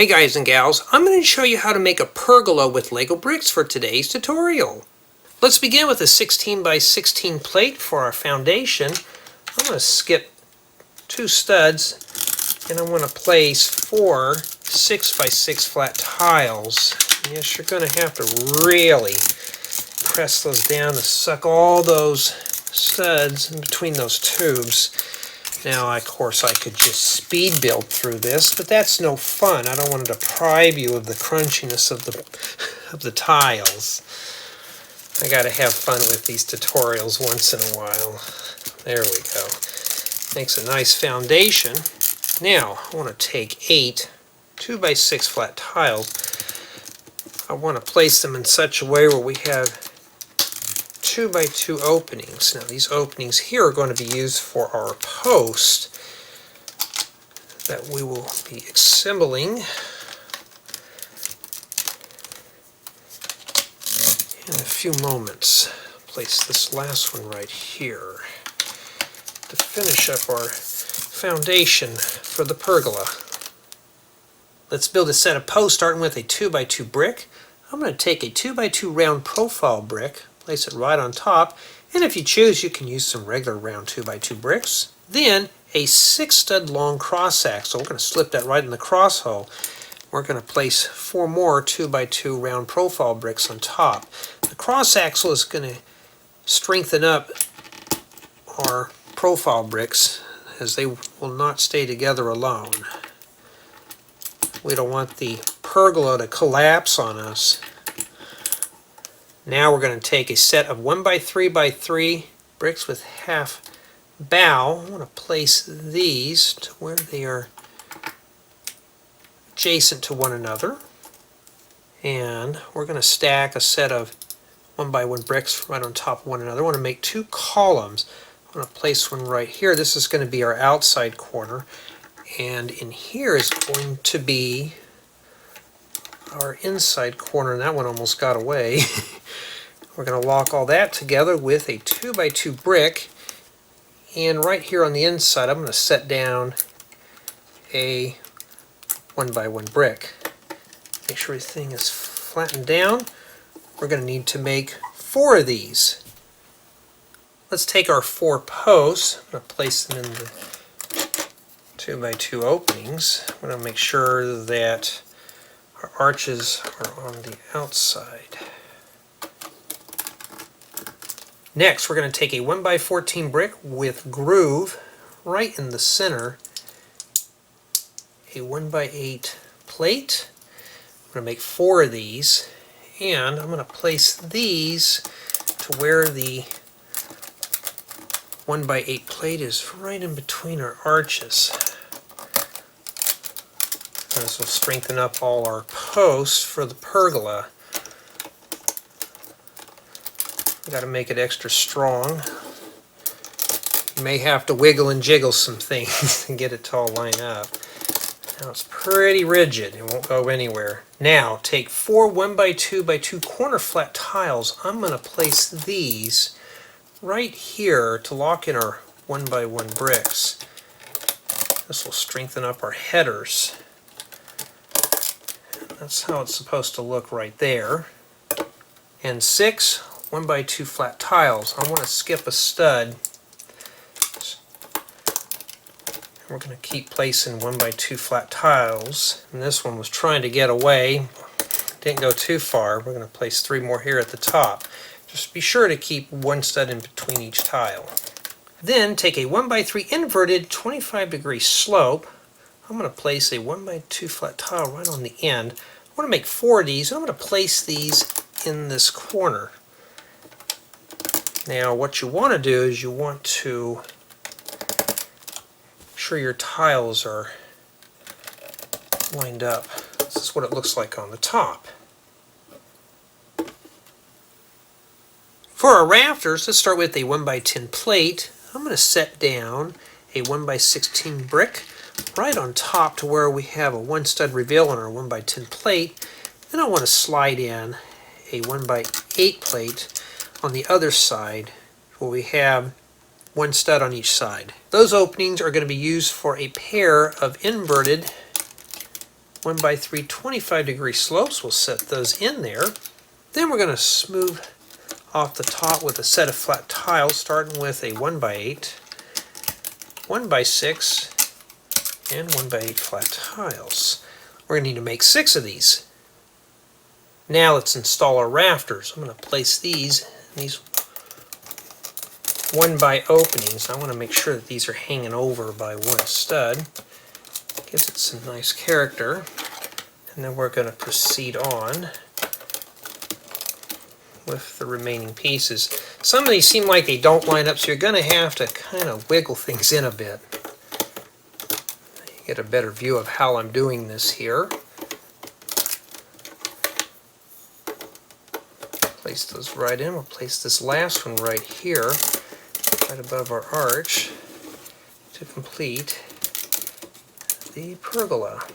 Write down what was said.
Hey guys and gals, I'm going to show you how to make a pergola with Lego bricks for today's tutorial. Let's begin with a 16 by 16 plate for our foundation. I'm going to skip 2 studs and I'm going to place 4 6 by 6 flat tiles. Yes, you're going to have to really press those down to suck all those studs in between those tubes. Now, of course, I could just speed build through this, but that's no fun. I don't want to deprive you of the crunchiness of the tiles. I got to have fun with these tutorials once in a while. There we go. Makes a nice foundation. Now, I want to take 8 2 by 6 flat tiles. I want to place them in such a way where we have 2 by 2 openings. Now these openings here are going to be used for our post that we will be assembling in a few moments. Place this last one right here to finish up our foundation for the pergola. Let's build a set of posts starting with a 2 by 2 brick. I'm going to take a 2 by 2 round profile brick, place it right on top, and if you choose you can use some regular round 2 by 2 bricks. Then a 6 stud long cross axle. We're going to slip that right in the cross hole. We're going to place 4 more 2 by 2 round profile bricks on top. The cross axle is going to strengthen up our profile bricks as they will not stay together alone. We don't want the pergola to collapse on us. Now we're going to take a set of 1 by 3 by 3 bricks with half bow. I want to place these to where they are adjacent to one another. And we're going to stack a set of 1 by 1 bricks right on top of one another. I want to make 2 columns. I'm going to place one right here. This is going to be our outside corner. And in here is going to be our inside corner, and that one almost got away. We're going to lock all that together with a 2 by 2 brick, and right here on the inside I'm going to set down a 1 by 1 brick. Make sure everything is flattened down. We're going to need to make 4 of these. Let's take our 4 posts. I'm going to place them in the 2 by 2 openings. I'm going to make sure that our arches are on the outside. Next, we're going to take a 1 by 14 brick with groove right in the center, a 1 by 8 plate. I'm going to make 4 of these, and I'm going to place these to where the 1 by 8 plate is right in between our arches. This will strengthen up all our posts for the pergola. We've got to make it extra strong. You may have to wiggle and jiggle some things and get it to all line up. Now it's pretty rigid. It won't go anywhere. Now take 4 1 by 2 by 2 corner flat tiles. I'm going to place these right here to lock in our 1 by 1 bricks. This will strengthen up our headers. That's how it's supposed to look right there. And 6 1 by 2 flat tiles. I want to skip a stud. We're going to keep placing 1 by 2 flat tiles. And this one was trying to get away. Didn't go too far. We're going to place 3 more here at the top. Just be sure to keep 1 stud in between each tile. Then take a 1 by 3 inverted 25-degree slope. I'm going to place a 1 by 2 flat tile right on the end. I want to make 4 of these, and I'm going to place these in this corner. Now what you want to do is you want to make sure your tiles are lined up. This is what it looks like on the top. For our rafters, let's start with a 1 by 10 plate. I'm going to set down a 1 by 16 brick right on top to where we have a 1 stud reveal on our 1 by 10 plate. Then I want to slide in a 1 by 8 plate on the other side where we have 1 stud on each side. Those openings are going to be used for a pair of inverted 1x3 25-degree slopes. We'll set those in there. Then we're going to smooth off the top with a set of flat tiles, starting with a 1x8, 1x6, and 1x8 flat tiles. We're going to need to make 6 of these. Now let's install our rafters. I'm going to place these in these 1x openings. I want to make sure that these are hanging over by one stud. Gives it some nice character. And then we're going to proceed on with the remaining pieces. Some of these seem like they don't line up, so you're going to have to kind of wiggle things in a bit. You get a better view of how I'm doing this here. Place those right in. We'll place this last one right here, right above our arch, to complete the pergola.